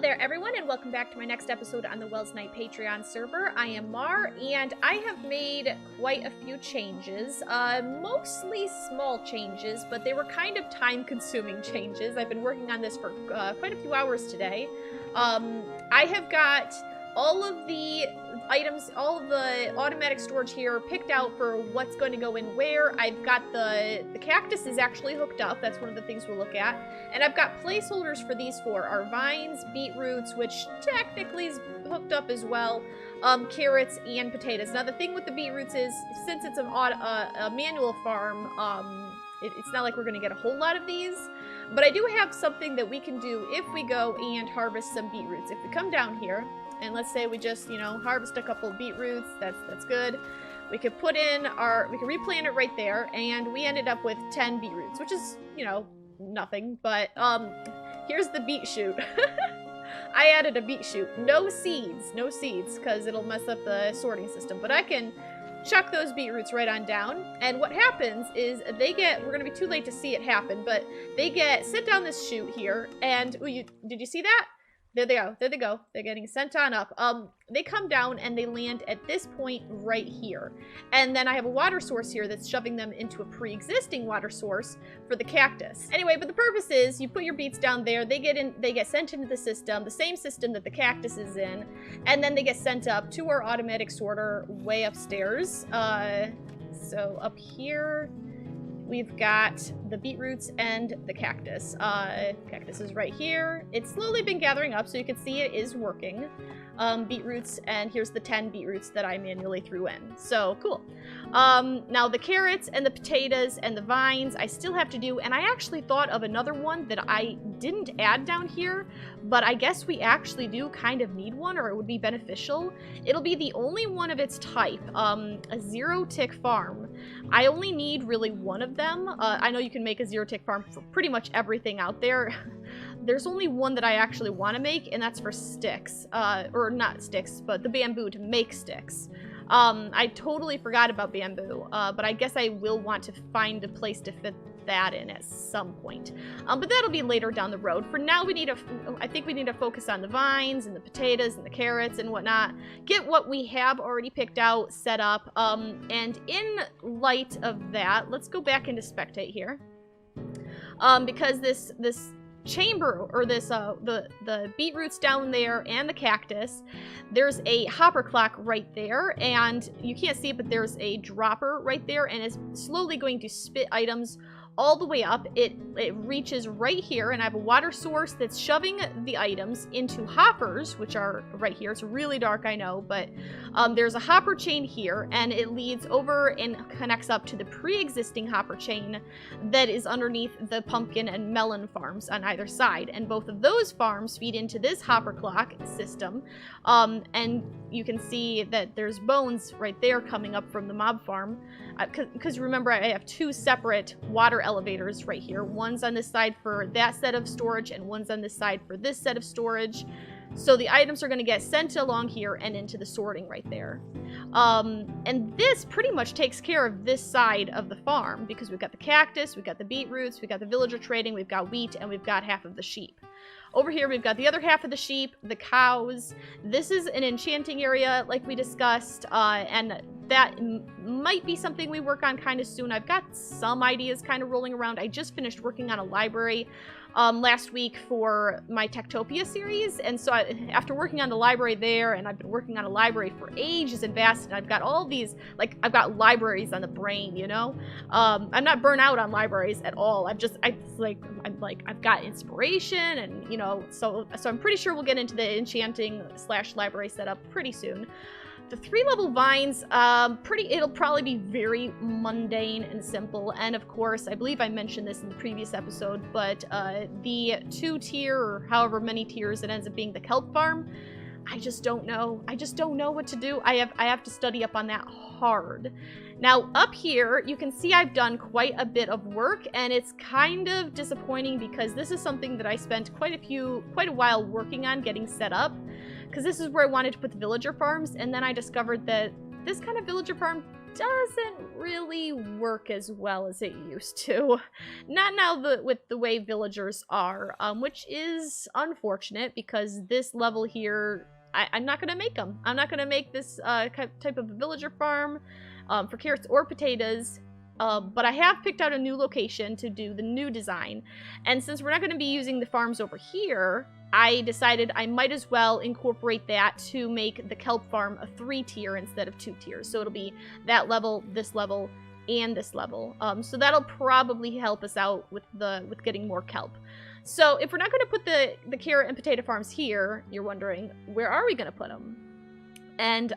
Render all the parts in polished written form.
there everyone, and welcome back to my next episode on the Welsknight Patreon server. I am Mar, and I have made quite a few changes, mostly small changes, but they were kind of time-consuming changes. I've been working on this for quite a few hours today. I have got all of the items, all of the automatic storage here picked out for what's going to go in where. I've got the cactus is actually hooked up. That's one of the things we'll look at. And I've got placeholders for these four. Our vines, beetroots, which technically is hooked up as well, carrots, and potatoes. Now the thing with the beetroots is, since it's a manual farm, it's not like we're going to get a whole lot of these. But I do have something that we can do if we go and harvest some beetroots. If we come down here, and let's say we just, you know, harvest a couple of beetroots, that's good. We could put in we can replant it right there, and we ended up with 10 beetroots, which is, you know, nothing, but, here's the beet shoot. I added a beet shoot. No seeds, because it'll mess up the sorting system, but I can chuck those beetroots right on down, and what happens is we're gonna be too late to see it happen, but they get sent down this chute here, and, ooh, did you see that? There they go. They're getting sent on up. They come down and they land at this point right here. And then I have a water source here that's shoving them into a pre-existing water source for the cactus. Anyway, but the purpose is you put your beets down there, they get sent into the system, the same system that the cactus is in, and then they get sent up to our automatic sorter way upstairs. So up here, we've got the beetroots and the cactus. Cactus is right here. It's slowly been gathering up, so you can see it is working. Beetroots, and here's the 10 beetroots that I manually threw in. So, cool. Now the carrots and the potatoes and the vines I still have to do, and I actually thought of another one that I didn't add down here, but I guess we actually do kind of need one, or it would be beneficial. It'll be the only one of its type, a zero-tick farm. I only need really one of them. I know you can make a zero-tick farm for pretty much everything out there. There's only one that I actually want to make, and that's for sticks. Or not sticks, but the bamboo to make sticks. I totally forgot about bamboo, but I guess I will want to find a place to fit that in at some point. But that'll be later down the road. For now, I think we need to focus on the vines and the potatoes and the carrots and whatnot. Get what we have already picked out, set up, and in light of that, let's go back into Spectate here. Because this chamber, or this the beetroots down there and the cactus, there's a hopper clock right there, and you can't see it, but there's a dropper right there, and it's slowly going to spit items all the way up. It reaches right here, and I have a water source that's shoving the items into hoppers, which are right here. It's really dark, I know, but there's a hopper chain here, and it leads over and connects up to the pre-existing hopper chain that is underneath the pumpkin and melon farms on either side, and both of those farms feed into this hopper clock system, and you can see that there's bones right there coming up from the mob farm, because remember, I have two separate water elevators right here. One's on this side for that set of storage, and one's on this side for this set of storage. So the items are going to get sent along here and into the sorting right there. And this pretty much takes care of this side of the farm, because we've got the cactus, we've got the beetroots, we've got the villager trading, we've got wheat, and we've got half of the sheep. Over here, we've got the other half of the sheep, the cows. This is an enchanting area, like we discussed, and that might be something we work on kind of soon. I've got some ideas kind of rolling around. I just finished working on a library last week for my Techtopia series, and so after working on the library there, and I've been working on a library for ages and vast, and I've got all these, like, I've got libraries on the brain, you know? I'm not burnt out on libraries at all. I've got inspiration, and, you know, so I'm pretty sure we'll get into the enchanting / library setup pretty soon. The 3-level vines, it'll probably be very mundane and simple, and of course, I believe I mentioned this in the previous episode, but the 2-tier, or however many tiers it ends up being, the kelp farm, I just don't know. I just don't know what to do. I have to study up on that hard. Now, up here, you can see I've done quite a bit of work, and it's kind of disappointing because this is something that I spent quite a while working on getting set up, because this is where I wanted to put the villager farms, and then I discovered that this kind of villager farm doesn't really work as well as it used to. Not now with the way villagers are, which is unfortunate because this level here, I'm not going to make them. I'm not going to make this type of villager farm for carrots or potatoes. But I have picked out a new location to do the new design. And since we're not going to be using the farms over here, I decided I might as well incorporate that to make the kelp farm a 3-tier instead of 2 tiers. So it'll be that level, and this level. So that'll probably help us out with getting more kelp. So if we're not going to put the carrot and potato farms here, you're wondering, where are we going to put them? And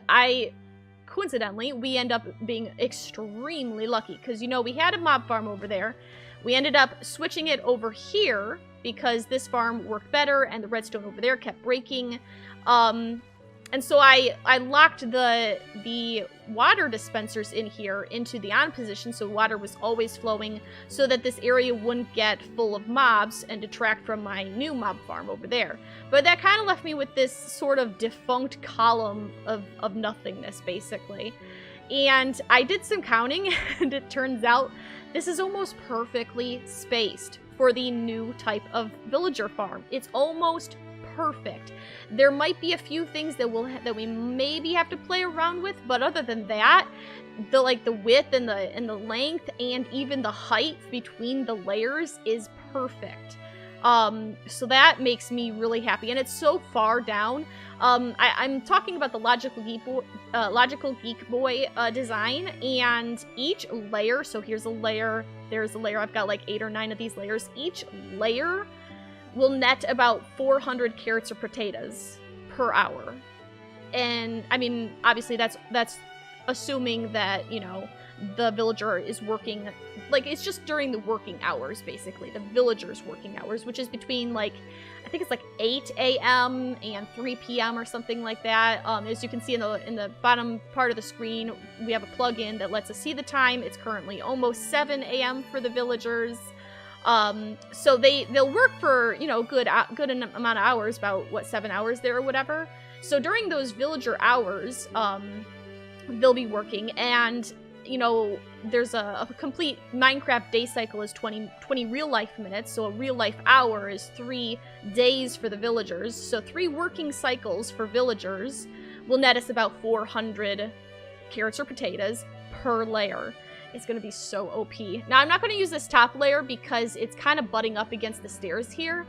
coincidentally, we end up being extremely lucky because, you know, we had a mob farm over there. We ended up switching it over here because this farm worked better and the redstone over there kept breaking. And so I locked the water dispensers in here into the on position so water was always flowing so that this area wouldn't get full of mobs and detract from my new mob farm over there. But that kind of left me with this sort of defunct column of nothingness, basically. And I did some counting, and it turns out this is almost perfectly spaced for the new type of villager farm. It's almost perfect. There might be a few things that we maybe have to play around with, but other than that, the width and the length and even the height between the layers is perfect. So that makes me really happy, and it's so far down. I'm talking about the Logical Geek Boy design, and each layer, so here's a layer, there's a layer, I've got like 8 or 9 of these layers. Each layer will net about 400 carrots or potatoes per hour. And, I mean, obviously that's assuming that, you know, the villager is working, like, it's just during the working hours, basically. The villager's working hours, which is between, like, I think it's like 8 a.m. and 3 p.m. or something like that. As you can see in the bottom part of the screen, we have a plugin that lets us see the time. It's currently almost 7 a.m. for the villagers. So they'll work for, you know, good amount of hours, about, what, 7 hours there or whatever. So during those villager hours, they'll be working, and, you know, there's a complete Minecraft day cycle is 20 real life minutes, so a real life hour is 3 days for the villagers. So 3 working cycles for villagers will net us about 400 carrots or potatoes per layer. It's going to be so OP. Now, I'm not going to use this top layer because it's kind of butting up against the stairs here,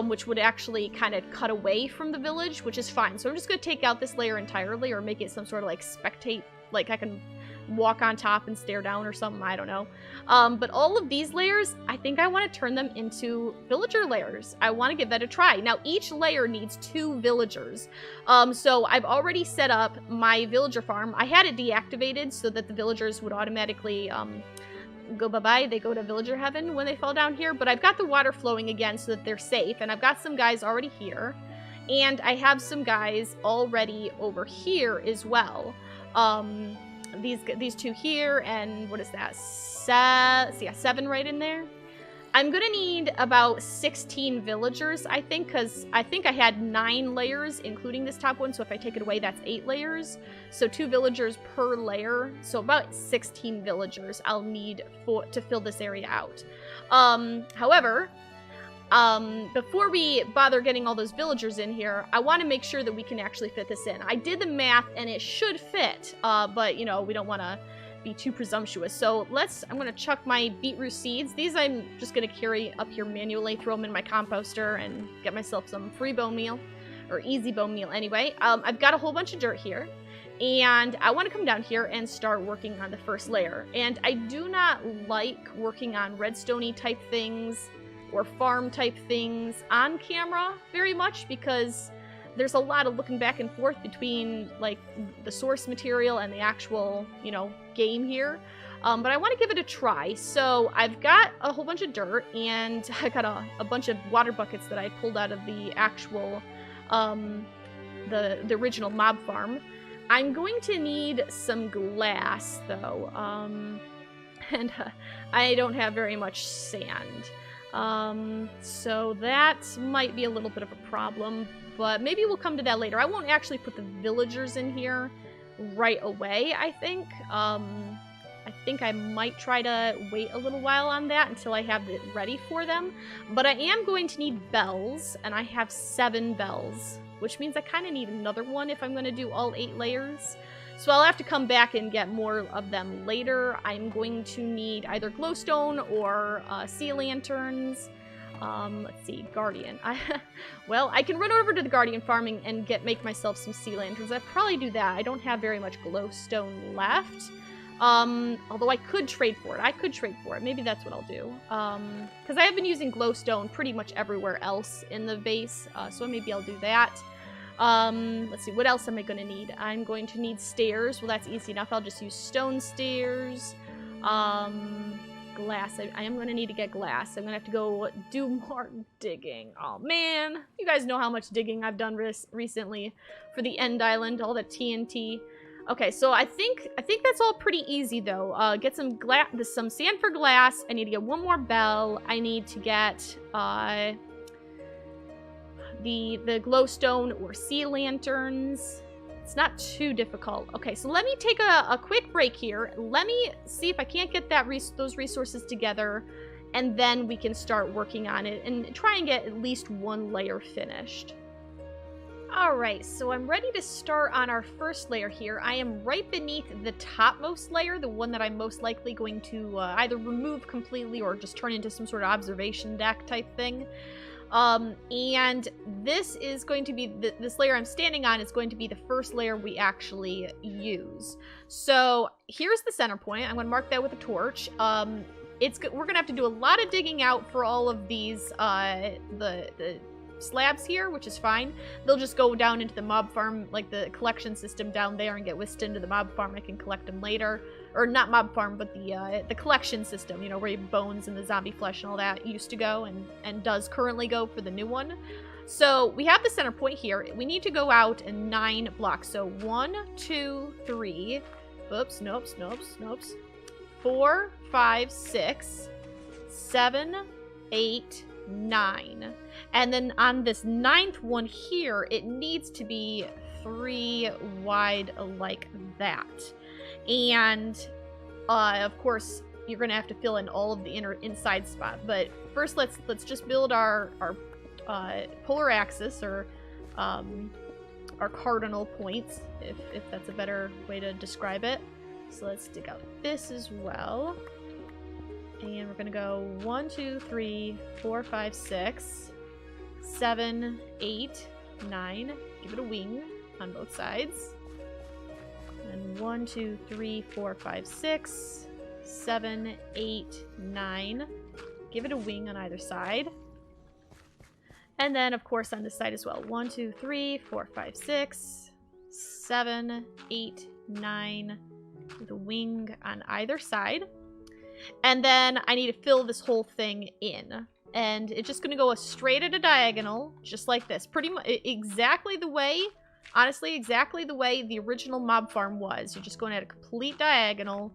which would actually kind of cut away from the village, which is fine. So I'm just going to take out this layer entirely, or make it some sort of like spectate, like I can walk on top and stare down or something, I don't know. But all of these layers, I think I want to turn them into villager layers. I want to give that a try. Now, each layer needs 2 villagers. So I've already set up my villager farm. I had it deactivated so that the villagers would automatically go bye-bye. They go to villager heaven when they fall down here. But I've got the water flowing again so that they're safe. And I've got some guys already here. And I have some guys already over here as well. These 2 here, and what is that? 7 right in there. I'm gonna need about 16 villagers, I think, because I think I had 9 layers, including this top one, so if I take it away, that's 8 layers. So 2 villagers per layer, so about 16 villagers I'll need to fill this area out. However, before we bother getting all those villagers in here, I want to make sure that we can actually fit this in. I did the math, and it should fit, but, you know, we don't want to be too presumptuous. So I'm going to chuck my beetroot seeds. These I'm just going to carry up here manually, throw them in my composter, and get myself some free bone meal, or easy bone meal anyway. I've got a whole bunch of dirt here, and I want to come down here and start working on the first layer. And I do not like working on redstone-y type things or farm type things on camera very much, because there's a lot of looking back and forth between, like, the source material and the actual, you know, game here. But I want to give it a try. So I've got a whole bunch of dirt, and I got a bunch of water buckets that I pulled out of the actual, the original mob farm. I'm going to need some glass, though, and I don't have very much sand. So that might be a little bit of a problem, but maybe we'll come to that later. I won't actually put the villagers in here right away, I think. I think I might try to wait a little while on that until I have it ready for them. But I am going to need bells, and I have 7 bells, which means I kind of need another one if I'm going to do all 8 layers. So I'll have to come back and get more of them later. I'm going to need either glowstone or sea lanterns. Let's see, Guardian. Well, I can run over to the Guardian farming and make myself some sea lanterns. I'd probably do that. I don't have very much glowstone left. Although I could trade for it. Maybe that's what I'll do. Because I have been using glowstone pretty much everywhere else in the base, so maybe I'll do that. Let's see, what else am I going to need? I'm going to need stairs. Well, that's easy enough. I'll just use stone stairs. Glass. I am going to need to get glass. I'm going to have to go do more digging. Oh, man. You guys know how much digging I've done recently for the End Island, all the TNT. Okay, so I think that's all pretty easy, though. Get some sand for glass. I need to get 1 more bell. I need to get the glowstone or sea lanterns. It's not too difficult. Okay, so let me take a quick break here. Let me see if I can't get those resources together, and then we can start working on it and try and get at least 1 layer finished. Alright, so I'm ready to start on our first layer here. I am right beneath the topmost layer, the one that I'm most likely going to either remove completely or just turn into some sort of observation deck type thing. And this is going to be, this layer I'm standing on is going to be the first layer we actually use. So here's the center point. I'm going to mark that with a torch. We're going to have to do a lot of digging out for all of these, the slabs here, which is fine. They'll just go down into the mob farm, like the collection system down there, and get whisked into the mob farm. I can collect them later. Or not mob farm, but the collection system, you know, where your bones and the zombie flesh and all that used to go and does currently go for the new one. So we have the center point here. We need to go out in 9 blocks. So 1, 2, 3. Oops, nope. 4, 5, 6, 7, 8, 9. And then on this 9th one here, it needs to be 3 wide like that. And of course, you're gonna have to fill in all of the inside spot. But first, let's just build our polar axis, or our cardinal points, if that's a better way to describe it. So let's dig out this as well. And we're gonna go 1, 2, 3, 4, 5, 6, 7, 8, 9. Give it a wing on both sides. And 1, 2, 3, 4, 5, 6, 7, 8, 9. Give it a wing on either side. And then, of course, on this side as well. 1, 2, 3, 4, 5, 6, 7, 8, 9. With a wing on either side. And then I need to fill this whole thing in. And it's just going to go straight at a diagonal, just like this. Pretty much exactly the way, honestly, exactly the way the original mob farm was. You're just going at a complete diagonal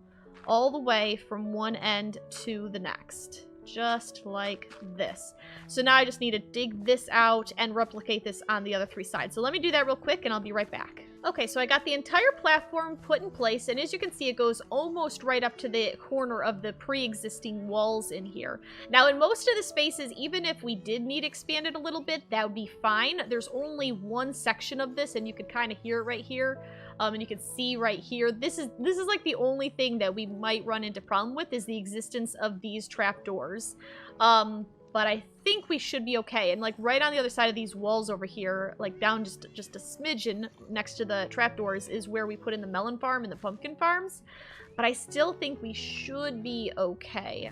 all the way from one end to the next. Just like this. So now I just need to dig this out and replicate this on the other 3 sides. So let me do that real quick and I'll be right back. Okay, so I got the entire platform put in place, and as you can see, it goes almost right up to the corner of the pre-existing walls in here. Now, in most of the spaces, even if we did need expanded a little bit, that would be fine. There's only one section of this, and you could kind of hear it right here. And you can see right here, this is like the only thing that we might run into problem with is the existence of these trapdoors. But I think we should be okay. And like right on the other side of these walls over here, like down just a smidgen next to the trapdoors is where we put in the melon farm and the pumpkin farms. But I still think we should be okay.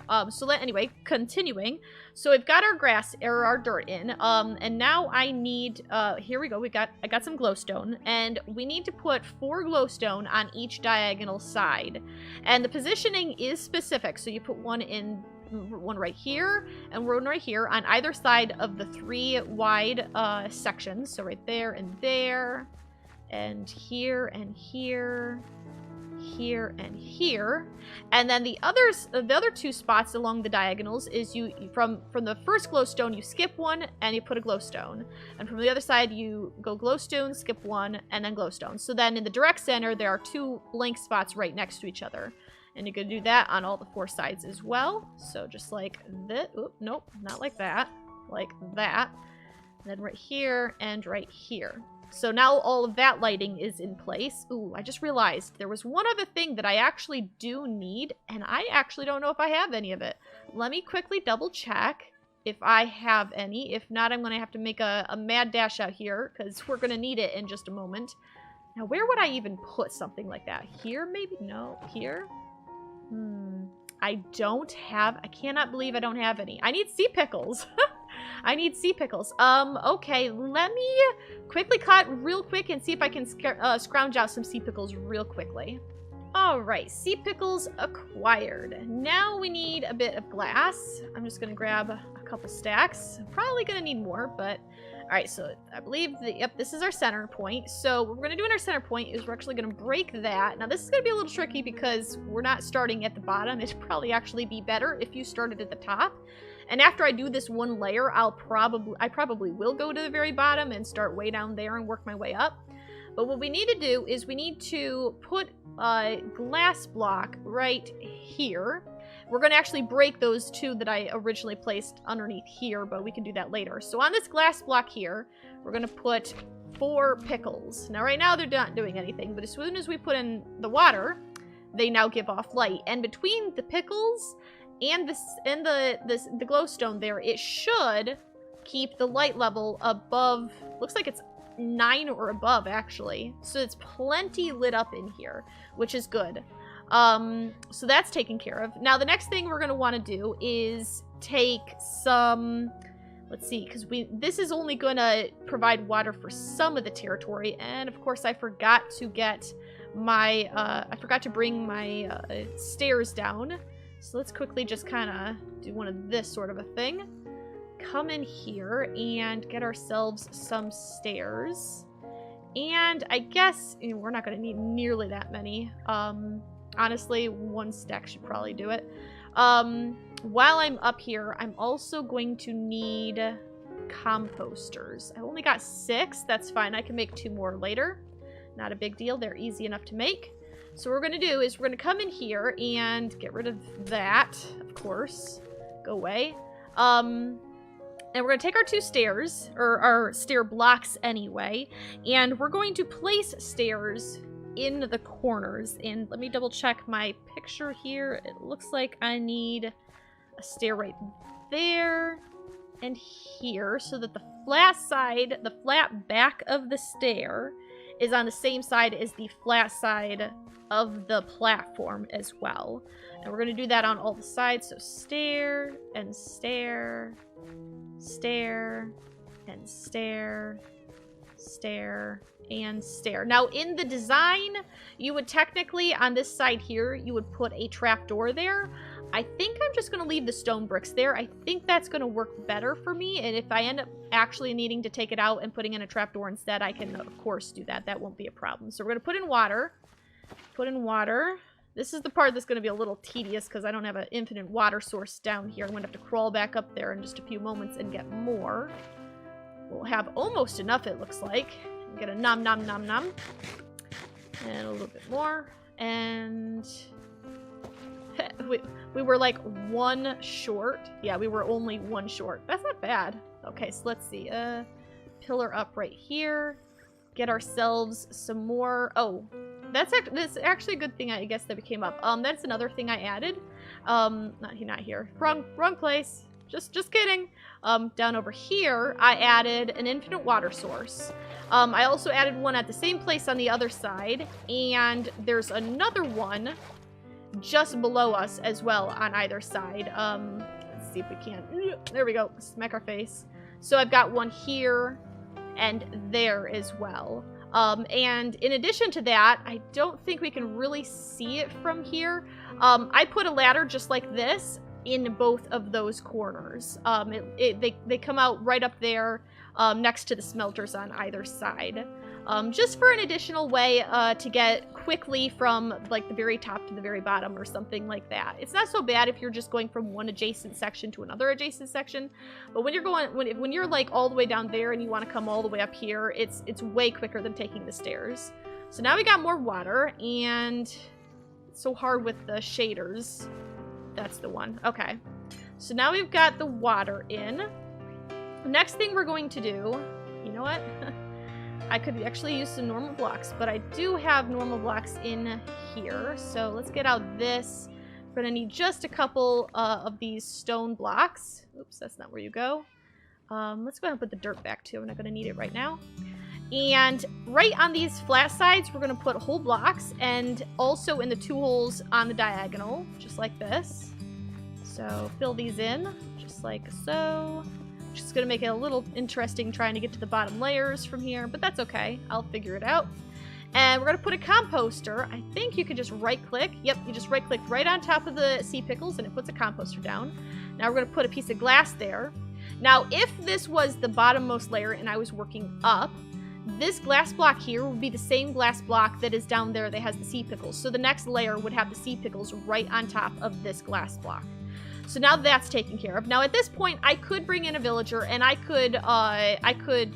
Anyway, continuing. So we've got our grass, or our dirt in. And now I need, here we go. I got some glowstone. And we need to put 4 glowstone on each diagonal side. And the positioning is specific. So you put one right here and one right here on either side of the 3 wide sections. So right there and there. And here and here. here, and here. And then the other two spots along the diagonals is you from the first glowstone, you skip one and you put a glowstone. And from the other side, you go glowstone, skip one, and then glowstone. So then in the direct center, there are two blank spots right next to each other. And you can do that on all the four sides as well. So just like this. Oop, nope, not like that. Like that. And then right here and right here. So now all of that lighting is in place. Ooh, I just realized there was one other thing that I actually do need, and I actually don't know if I have any of it. Let me quickly double check if I have any. If not, I'm going to have to make a mad dash out here, because we're going to need it in just a moment. Now, where would I even put something like that? Here, maybe? No, here? I don't have... I cannot believe I don't have any. I need sea pickles. I need sea pickles. Okay, let me quickly cut real quick and see if I can scrounge out some sea pickles real quickly. Alright, sea pickles acquired. Now we need a bit of glass. I'm just gonna grab a couple stacks. I'm probably gonna need more, but... Alright, so I believe yep, this is our center point. So what we're gonna do in our center point is we're actually gonna break that. Now this is gonna be a little tricky because we're not starting at the bottom. It'd probably actually be better if you started at the top. And after I do this one layer, I probably will go to the very bottom and start way down there and work my way up. But what we need to do is we need to put a glass block right here. We're going to actually break those two that I originally placed underneath here, but we can do that later. So on this glass block here, we're going to put 4 pickles. Now right now they're not doing anything, but as soon as we put in the water, they now give off light. And between the pickles and the glowstone there, it should keep the light level above, looks like it's 9 or above actually. So it's plenty lit up in here, which is good. So that's taken care of. Now the next thing we're going to want to do is take some, let's see, because this is only going to provide water for some of the territory. And of course I forgot to get my, I forgot to bring my stairs down. So let's quickly just kind of do one of this sort of a thing. Come in here and get ourselves some stairs. And I guess we're not going to need nearly that many. Honestly, 1 stack should probably do it. While I'm up here, I'm also going to need composters. I only got 6. That's fine. I can make 2 more later. Not a big deal. They're easy enough to make. So what we're going to do is we're going to come in here and get rid of that, of course. Go away. And we're going to take our 2 stairs, or our stair blocks anyway, and we're going to place stairs in the corners. And let me double check my picture here. It looks like I need a stair right there and here, so that the flat side, the flat back of the stair is on the same side as the flat side of the platform as well. And we're going to do that on all the sides. So stair and stair, stair and stair, stair and stair. Now in the design, you would technically, on this side here, you would put a trapdoor there. I think I'm just going to leave the stone bricks there. I think that's going to work better for me. And if I end up actually needing to take it out and putting in a trapdoor instead, I can, of course, do that. That won't be a problem. So we're going to put in water. Put in water. This is the part that's going to be a little tedious because I don't have an infinite water source down here. I'm going to have to crawl back up there in just a few moments and get more. We'll have almost enough, it looks like. Get a nom nom nom nom. And a little bit more. And we were like 1 short. Yeah, we were only 1 short. That's not bad. Okay, so let's see. Pillar up right here. Get ourselves some more. Oh, that's actually a good thing, I guess, that came up. That's another thing I added. Not here. Wrong place. Just kidding. Down over here, I added an infinite water source. I also added one at the same place on the other side, and there's another one just below us as well on either side. Let's see if we can. There we go. Smack our face. So I've got one here and there as well. And in addition to that, I don't think we can really see it from here. I put a ladder just like this in both of those corners. They come out right up there next to the smelters on either side. just for an additional way to get quickly from like the very top to the very bottom or something like that. It's not so bad if you're just going from one adjacent section to another adjacent section, but when you're going when you're like all the way down there and you want to come all the way up here, it's way quicker than taking the stairs. So now we got more water, and it's so hard with the shaders. That's the one. Okay. So now we've got the water in. The next thing we're going to do, you know what? I could actually use some normal blocks, but I do have normal blocks in here. So let's get out this. We're going to need just a couple of these stone blocks. Oops, that's not where you go. Let's go ahead and put the dirt back too. I'm not going to need it right now. And right on these flat sides, we're going to put whole blocks, and also in the 2 holes on the diagonal, just like this. So fill these in, just like so. Just gonna make it a little interesting trying to get to the bottom layers from here, but that's okay. I'll figure it out. And we're gonna put a composter. I think you could just right-click. Yep, you just right-click right on top of the sea pickles, and it puts a composter down. Now we're gonna put a piece of glass there. Now, if this was the bottommost layer and I was working up, this glass block here would be the same glass block that is down there that has the sea pickles. So the next layer would have the sea pickles right on top of this glass block. So now that's taken care of. Now at this point, I could bring in a villager, and I could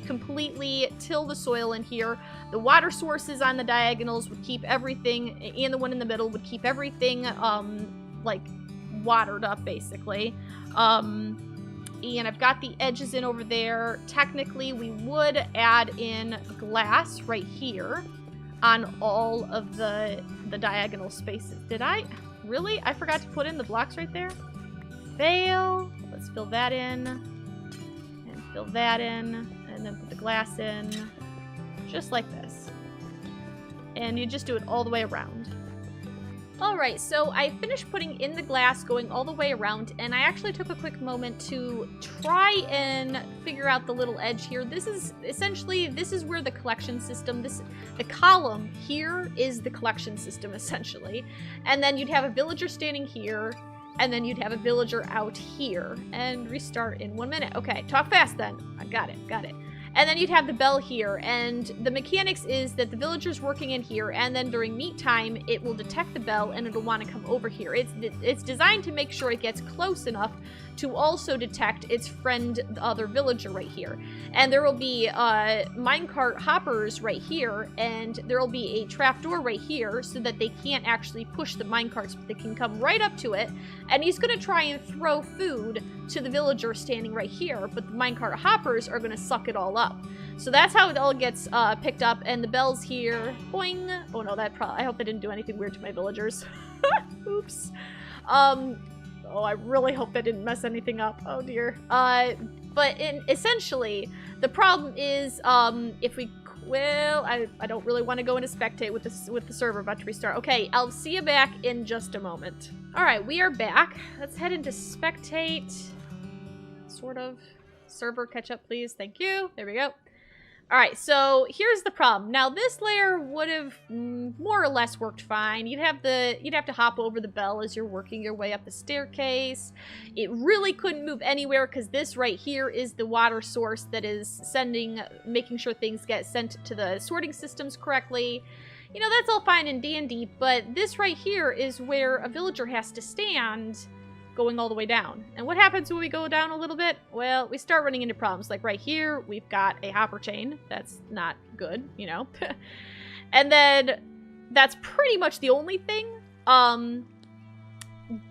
completely till the soil in here. The water sources on the diagonals would keep everything, and the one in the middle would keep everything like watered up basically. And I've got the edges in over there. Technically, we would add in glass right here on all of the diagonal spaces. Did I? Really? I forgot to put in the blocks right there? Fail. Let's fill that in. And fill that in. And then put the glass in. Just like this. And you just do it all the way around. Alright, so I finished putting in the glass going all the way around, and I actually took a quick moment to try and figure out the little edge here. This is essentially, this is where the collection system, the column here is the collection system essentially. And then you'd have a villager standing here, and then you'd have a villager out here. And restart in 1 minute. Okay, talk fast then. I got it. And then you'd have the bell here, and the mechanics is that the villager's working in here, and then during meet time, it will detect the bell, and it'll want to come over here. It's designed to make sure it gets close enough to also detect its friend, the other villager right here. And there will be minecart hoppers right here, and there will be a trapdoor right here, so that they can't actually push the minecarts, but they can come right up to it, and he's going to try and throw food to the villager standing right here, but the minecart hoppers are going to suck it all up. So that's how it all gets picked up, and the bell's here. Boing! Oh no, I hope that didn't do anything weird to my villagers. Oops. Oh, I really hope that didn't mess anything up. Oh dear. But essentially, the problem is, if we, well, I don't really want to go into spectate with the server about to restart. Okay, I'll see you back in just a moment. Alright, we are back. Let's head into spectate. Sort of. Server, catch up, please. Thank you. There we go. Alright, so here's the problem. Now, this layer would have more or less worked fine. You'd have to hop over the bell as you're working your way up the staircase. It really couldn't move anywhere because this right here is the water source that is making sure things get sent to the sorting systems correctly. You know, that's all fine in D&D, but this right here is where a villager has to stand going all the way down. And what happens when we go down a little bit? Well, we start running into problems. Like right here, we've got a hopper chain. That's not good, you know. And then that's pretty much the only thing.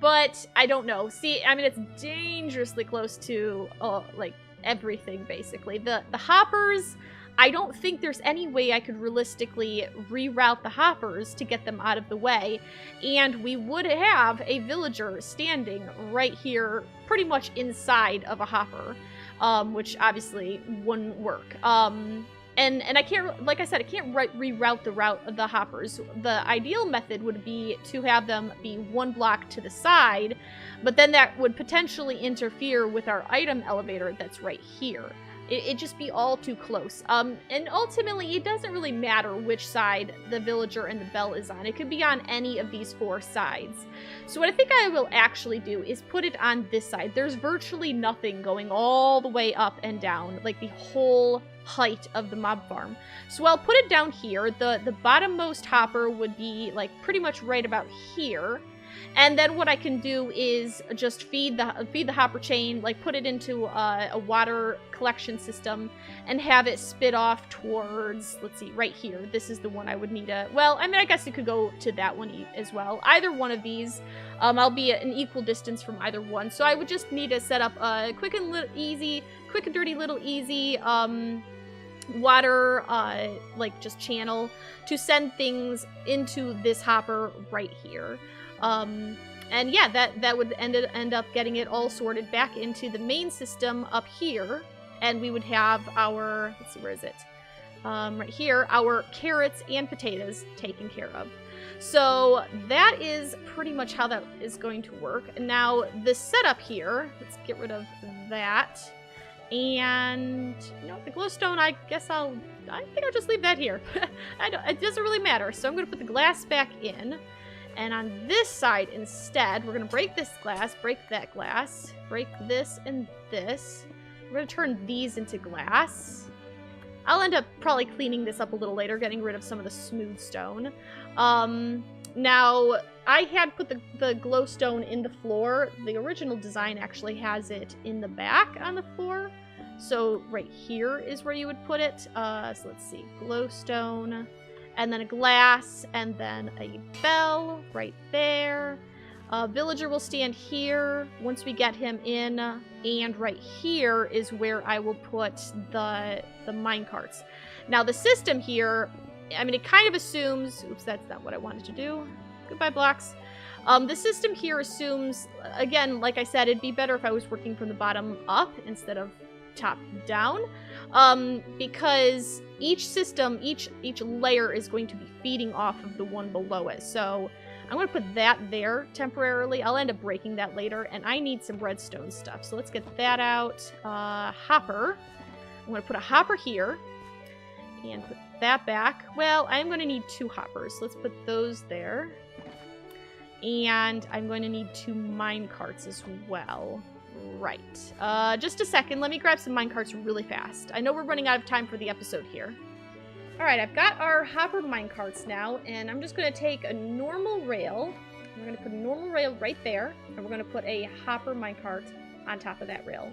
But I don't know. See, I mean, it's dangerously close to like everything, basically. The hoppers, I don't think there's any way I could realistically reroute the hoppers to get them out of the way, and we would have a villager standing right here pretty much inside of a hopper, which obviously wouldn't work. And I can't, like I said, I can't reroute the hoppers. The ideal method would be to have them be 1 block to the side, but then that would potentially interfere with our item elevator that's right here. It'd just be all too close. And ultimately, it doesn't really matter which side the villager and the bell is on. It could be on any of these 4 sides. So what I think I will actually do is put it on this side. There's virtually nothing going all the way up and down, like the whole height of the mob farm. So I'll put it down here. The bottommost hopper would be like pretty much right about here. And then what I can do is just feed the hopper chain, like put it into a water collection system and have it spit off towards, let's see, right here. This is the one I would need well, I mean, I guess it could go to that one as well. Either one of these, I'll be at an equal distance from either one. So I would just need to set up a quick and dirty little easy, water, like just channel to send things into this hopper right here. And yeah, that would end up getting it all sorted back into the main system up here, and we would have our, let's see, where is it? Right here, our carrots and potatoes taken care of. So that is pretty much how that is going to work. Now, the setup here, let's get rid of that. And, you know, the glowstone, I think I'll just leave that here. It doesn't really matter. So I'm going to put the glass back in. And on this side instead, we're going to break this glass, break that glass, break this and this. We're going to turn these into glass. I'll end up probably cleaning this up a little later, getting rid of some of the smooth stone. Now, I had put the glowstone in the floor. The original design actually has it in the back on the floor. So right here is where you would put it. So let's see, glowstone. And then a glass, and then a bell right there. Villager will stand here once we get him in, and right here is where I will put the minecarts. Now the system here, I mean, it kind of assumes, oops, that's not what I wanted to do. Goodbye, blocks. The system here assumes, again, like I said, it'd be better if I was working from the bottom up instead of top down, because each system, each layer is going to be feeding off of the one below it. So I'm going to put that there temporarily. I'll end up breaking that later, and I need some redstone stuff. So let's get that out. Hopper. I'm going to put a hopper here and put that back. Well, I'm going to need 2 hoppers. Let's put those there. And I'm going to need 2 minecarts as well. Right. Just a second. Let me grab some minecarts really fast. I know we're running out of time for the episode here. Alright, I've got our hopper minecarts now, and I'm just going to take a normal rail. We're going to put a normal rail right there, and we're going to put a hopper minecart on top of that rail.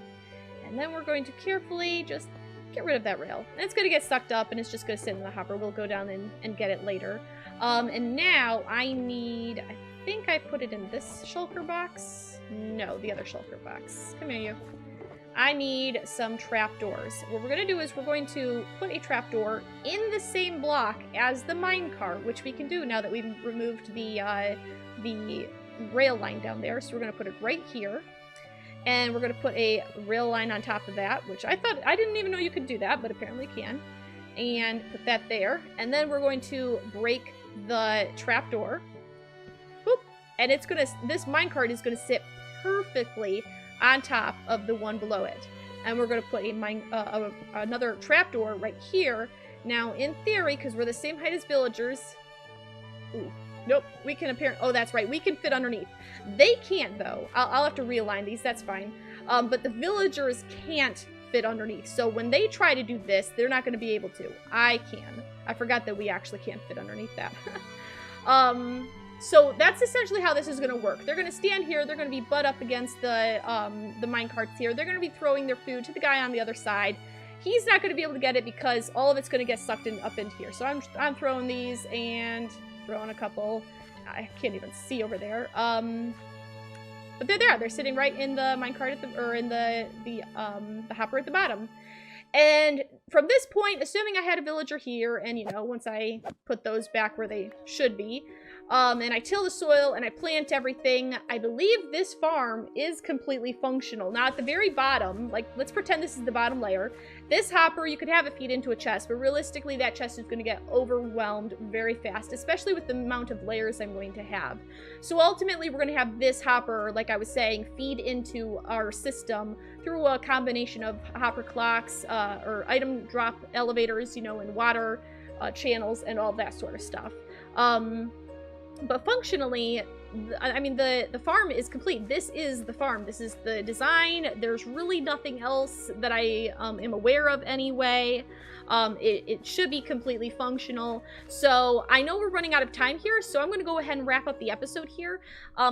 And then we're going to carefully just get rid of that rail. And it's going to get sucked up, and it's just going to sit in the hopper. We'll go down and get it later. And now I need, I think I put it in this shulker box. No, the other shulker box. Come here, you. I need some trapdoors. What we're going to do is we're going to put a trapdoor in the same block as the minecart, which we can do now that we've removed the rail line down there. So we're going to put it right here. And we're going to put a rail line on top of that, which I didn't even know you could do that, but apparently you can. And put that there. And then we're going to break the trapdoor. Boop. And it's going to, this minecart is going to sit perfectly on top of the one below it. And we're going to put another trapdoor right here. Now, in theory, because we're the same height as villagers... Ooh, nope, we can apparently... Oh, that's right, we can fit underneath. They can't, though. I'll have to realign these, that's fine. But the villagers can't fit underneath. So when they try to do this, they're not going to be able to. I can. I forgot that we actually can't fit underneath that. So that's essentially how this is going to work. They're going to stand here. They're going to be butt up against the minecarts here. They're going to be throwing their food to the guy on the other side. He's not going to be able to get it because all of it's going to get sucked up into here. So I'm throwing these and throwing a couple. I can't even see over there. But they're there. They're sitting right in the minecart in the hopper at the bottom. And from this point, assuming I had a villager here, and, you know, once I put those back where they should be, and I till the soil and I plant everything. I believe this farm is completely functional. Now at the very bottom, like let's pretend this is the bottom layer. This hopper, you could have it feed into a chest, but realistically that chest is going to get overwhelmed very fast, especially with the amount of layers I'm going to have. So ultimately we're going to have this hopper, like I was saying, feed into our system through a combination of hopper clocks, or item drop elevators, you know, and water channels and all that sort of stuff. But functionally, I mean, the farm is complete. This is the farm. This is the design. There's really nothing else that I am aware of anyway. It should be completely functional. So I know we're running out of time here, so I'm going to go ahead and wrap up the episode here.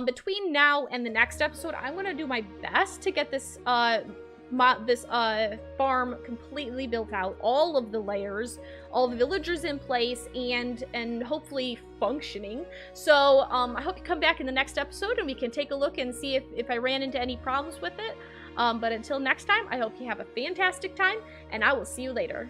Between now and the next episode, I'm going to do my best to get this farm completely built out, all of the layers, all the villagers in place, and hopefully functioning. So I hope you come back in the next episode and we can take a look and see if I ran into any problems with it. But until next time, I hope you have a fantastic time, and I will see you later.